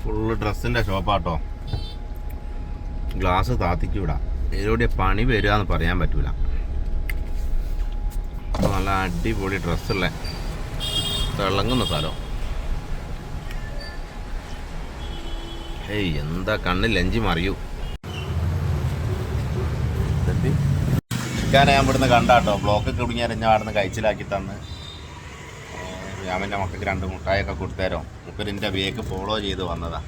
Full ഡ്രസ്സിൻ്റെ ഷോപ്പാട്ടോ. Glass താത്തിക്കൂടാ, ഇതിലൂടെ പണി വരിക എന്ന് പറയാൻ പറ്റൂല. നല്ല അടിപൊളി ഡ്രസ്സുള്ള തിളങ്ങുന്ന സ്ഥലം. ഏയ് എന്താ കണ്ണിൽ ലഞ്ചി മറിയൂ. ചിക്കാനെ ഞാൻ ഇവിടുന്ന് കണ്ടാട്ടോ, ബ്ലോക്ക് കുടുങ്ങിയാൽ ഞാൻ അവിടെ നിന്ന് കഴിച്ചിലാക്കി തന്ന്. ഞാൻ എൻ്റെ മക്കൾക്ക് 2 മുട്ടായൊക്കെ കൊടുത്തേരോ. മുപ്പരിൻ്റെ വേക്ക് ഫോളോ ചെയ്ത് വന്നതാ.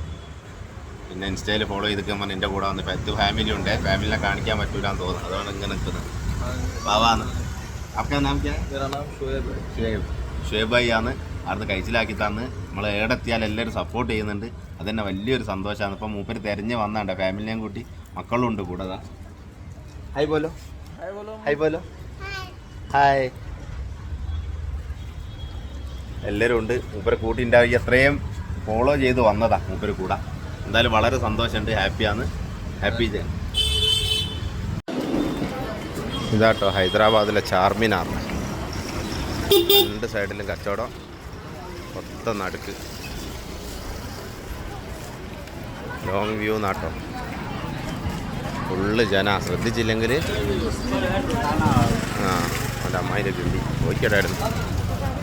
പിന്നെ ഇൻസ്റ്റയിൽ ഫോളോ ചെയ്തിരിക്കുമ്പോൾ എൻ്റെ കൂടെ വന്ന് 10 ഫാമിലി ഉണ്ട്. ഫാമിലിനെ കാണിക്കാൻ പറ്റൂലെന്ന് തോന്നുന്നു, അതുകൊണ്ട് ഇങ്ങനെ നിൽക്കുന്നത്. ബാവാന്ന് ഷുഹൈബായിയാണ് അവിടുന്ന് കഴിച്ചിലാക്കി തന്ന്. നമ്മൾ എവിടെത്തിയാൽ എല്ലാവരും സപ്പോർട്ട് ചെയ്യുന്നുണ്ട്. അതന്നെ വലിയൊരു സന്തോഷമാണ്. ഇപ്പം മൂപ്പര് തിരഞ്ഞ് വന്നാണ്ട് ഫാമിലിനെയും കൂട്ടി, മക്കളും ഉണ്ട് കൂടെ. Hi Polo, hi Polo, hi. എല്ലാവരും ഉണ്ട്. മൂപ്പരെ കൂട്ടിണ്ടാവുക എത്രയും ഫോളോ ചെയ്ത് വന്നതാ മൂപ്പര് കൂടെ. എന്തായാലും വളരെ സന്തോഷമുണ്ട്, ഹാപ്പിയാണ്. ഹാപ്പി ജയൻ. ഇതാട്ടോ ഹൈദരാബാദിലെ ചാർമിനാർ. 2 സൈഡിലും കച്ചവടം, മൊത്തം നടുക്ക്. ലോങ് വ്യൂ നാട്ടോ, ഫുള്ള് ജന. ശ്രദ്ധിച്ചില്ലെങ്കിൽ എൻ്റെ അമ്മായിൻ്റെ കിട്ടി പോയിക്കടായിരുന്നു.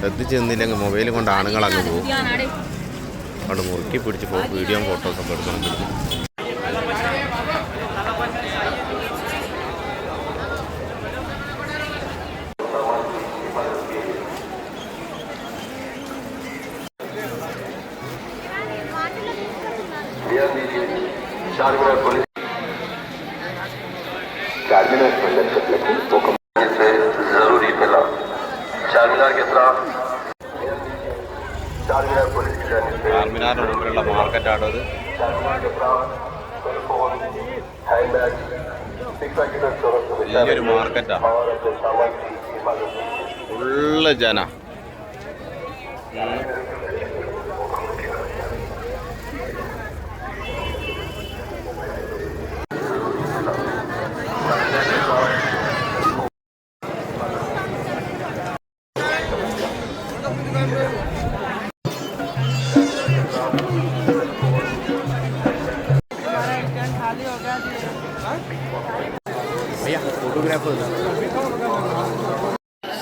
ശ്രദ്ധിച്ച് നിന്നില്ലെങ്കിൽ മൊബൈൽ കൊണ്ട് ആണുങ്ങളങ്ങ് പോകും. അവിടെ മുറുക്കി പിടിച്ച് പോകും. വീഡിയോയും ഫോട്ടോസൊക്കെ എടുക്കണം. ചാർമിനാറിന് മുമ്പിലുള്ള മാർക്കറ്റാണ് അത്. വലിയൊരു മാർക്കറ്റാ, ഫുള്ള് ജന.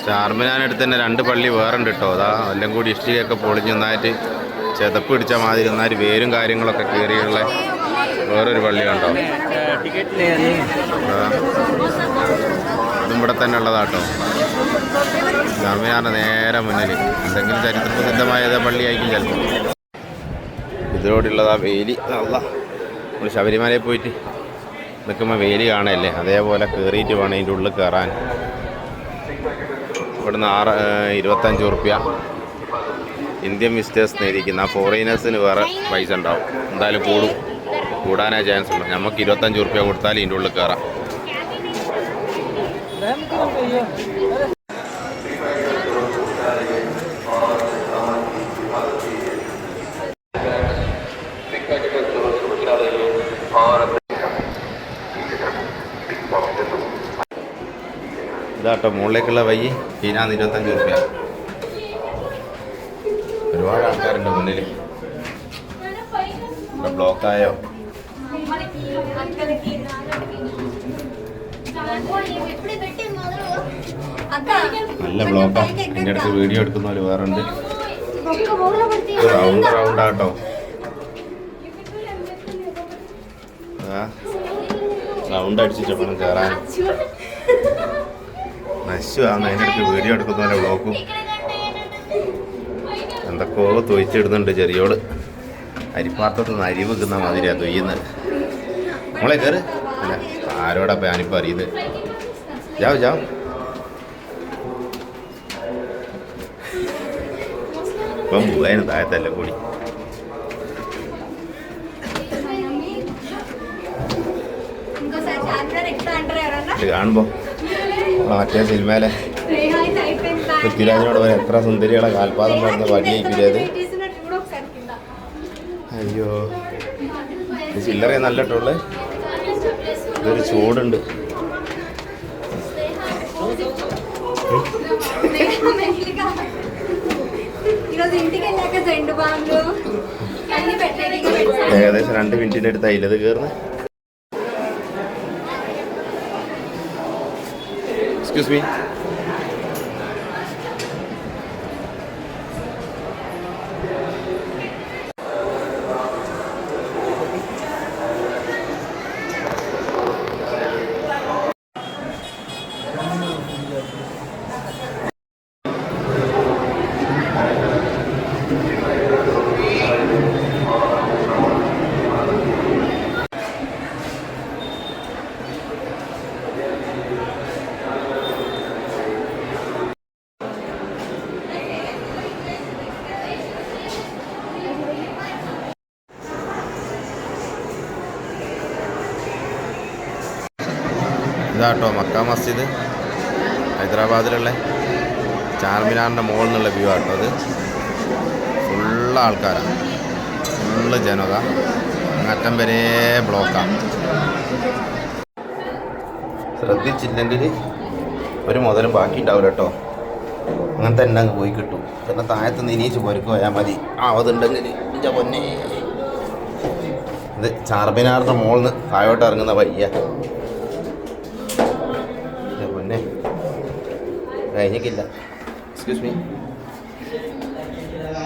ചാർമിനാനടുത്ത് തന്നെ 2 പള്ളി വേറുണ്ട് കേട്ടോ. അതാ എല്ലാം കൂടി ഇഷ്ടികയൊക്കെ പൊളിഞ്ഞ് നന്നായിട്ട് ചെതപ്പ് പിടിച്ച മാതിരി നന്നായിട്ട് വേരും കാര്യങ്ങളൊക്കെ കയറിയുള്ള വേറൊരു പള്ളി കണ്ടോ. അതും ഇവിടെ തന്നെ ഉള്ളതാട്ടോ. ചാർമിനാറിൻ്റെ നേരെ മുന്നിൽ എന്തെങ്കിലും ചരിത്ര പ്രസിദ്ധമായ പള്ളിയായിരിക്കും ചിലപ്പോൾ. ഇതിലൂടെയുള്ളതാ വേലി. അല്ല, നമ്മൾ ശബരിമലയിൽ പോയിട്ട് നിൽക്കുമ്പോൾ വേലി കാണല്ലേ, അതേപോലെ കയറിയിട്ട് വേണം അതിൻ്റെ ഉള്ളിൽ കയറാൻ. ഇവിടുന്ന് 25 റുപ്യ ഇന്ത്യൻ വിസിറ്റേഴ്സ് നേരിക്കുന്ന. ഫോറിനേഴ്സിന് വേറെ പൈസ ഉണ്ടാവും, എന്തായാലും കൂടാനേ ചാൻസ് ഉള്ളൂ. നമുക്ക് 25 റുപ്യ കൊടുത്താൽ ഇതിൻ്റെ ഉള്ളിൽ കയറാം. ഇതാട്ടോ മുകളിലേക്കുള്ള വഴി. ഇതിനാണ് 25 റുപ്യ. ഒരുപാട് ആൾക്കാരുണ്ട് മുന്നിൽ. ഇവിടെ ബ്ലോക്കായോ? നല്ല ബ്ലോക്കാ. എൻ്റെ അടുത്ത് വീഡിയോ എടുക്കുന്നവർ വേറെ ഉണ്ട്. റൗണ്ടാട്ടോ. റൗണ്ട് അടിച്ചിട്ട് വേണം കയറാൻ. നശുവാണ് അതിൻ്റെ അടുത്ത് വീഡിയോ എടുക്കുന്നവരെ ബ്ലോക്കും. എന്തൊക്കെയോ തൊയ്ച്ചിടുന്നുണ്ട്. ചെറിയോട് അരിപ്പാത്രത്തിൽ നിന്ന് അരി വെക്കുന്ന മാതിരിയാണ് തൊയ്യുന്നത്. നമ്മളെ കയറ്. അല്ല, ആരോടാ ഞാനിപ്പോൾ അറിയുന്നത്. ജാവ് ഇപ്പം പോകാനും താഴത്തല്ല കൂടി. കാണുമ്പോ മറ്റേ സിനിമയിലെ പൃഥ്വിരാജിനോട് പറയാം, എത്ര സുന്ദരികളെ കാൽപാദം പറയുന്ന വടിയായിക്കില്ലത്. അയ്യോ, ചില്ലറ നല്ല ഇട്ടുള്ളേ. ഇതൊരു ചൂടുണ്ട്. ഏകദേശം 2 മിനിറ്റിൻ്റെ അടുത്ത് അതിലത് കയറുന്നു. Excuse me. ഇതാട്ടോ മക്ക മസ്ജിദ്, ഹൈദരാബാദിലുള്ള ചാർമിനാറിൻ്റെ മുകളിൽ നിന്നുള്ള വ്യൂ ആട്ടോ അത്. ഫുള്ള് ആൾക്കാരാണ്, ഫുള്ള് ജനത, അങ്ങറ്റം വരെ ബ്ലോക്കാണ്. ശ്രദ്ധിച്ചില്ലെങ്കിൽ ഒരു മുതലും ബാക്കി ഉണ്ടാവില്ല കേട്ടോ. അങ്ങനെ തന്നെ അങ്ങ് പോയി കിട്ടും. പിന്നെ താഴത്ത് നിന്ന് ഇനീച്ച് പോരക്ക് പോയാൽ മതി. അതുണ്ടെങ്കിൽ എൻ്റെ പൊന്നെ. ഇത് ചാർമിനാറിൻ്റെ മുകളിൽ നിന്ന് താഴോട്ട് ഇറങ്ങുന്ന വയ്യ. പൊന്നെ കഴിഞ്ഞിട്ടില്ല. എക്സ്ക്യൂസ് മീ,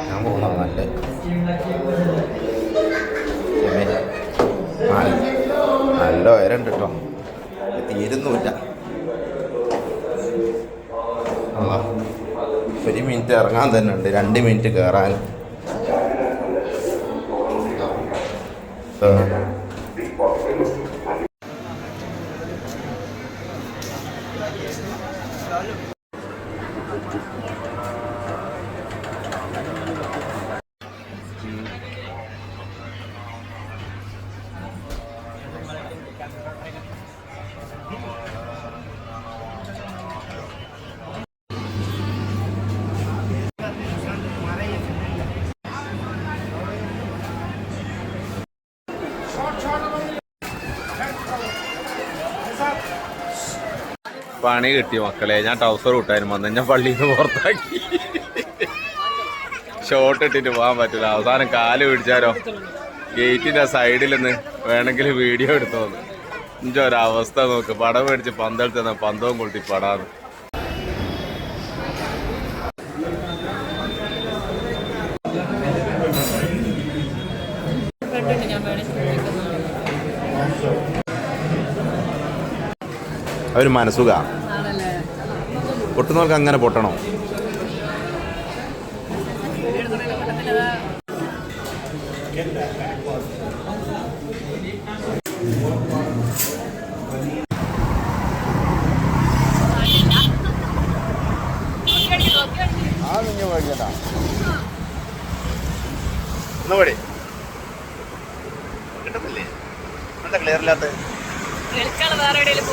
ഞാൻ പോകുന്നത് നല്ല നല്ല ഉയരണ്ട് കേട്ടോ. തീരുന്നുമില്ല. ഒരു മിനിറ്റ് ഇറങ്ങാൻ തന്നെ ഉണ്ട്, 2 മിനിറ്റ് കയറാൻ. പണി കിട്ടി മക്കളെ. ഞാൻ ട്രൗസർ ഇട്ടായിരുന്നു വന്ന് ഞാൻ പള്ളിയിൽ നിന്ന് പുറത്താക്കി. ഷോർട്ട് ഇട്ടിട്ട് പോകാൻ പറ്റില്ല. അവസാനം കാല് പിടിച്ചാലോ ഗേറ്റിൻ്റെ സൈഡിൽ നിന്ന് വേണമെങ്കിൽ വീഡിയോ എടുത്തോന്ന്. എൻ്റെ ഒരവസ്ഥ നോക്ക്. പടം മേടിച്ച് പന്തെടുത്ത് പന്തവും കൊളുത്തി പടാന്ന്. ഒരു മനസ്സുഖ പൊട്ടുന്നവർക്ക് അങ്ങനെ പൊട്ടണോ? കിട്ടുന്നില്ലേ? എന്താ ക്ലിയർ ഇല്ലാത്ത? വേറെ എവിടെയെങ്കിലും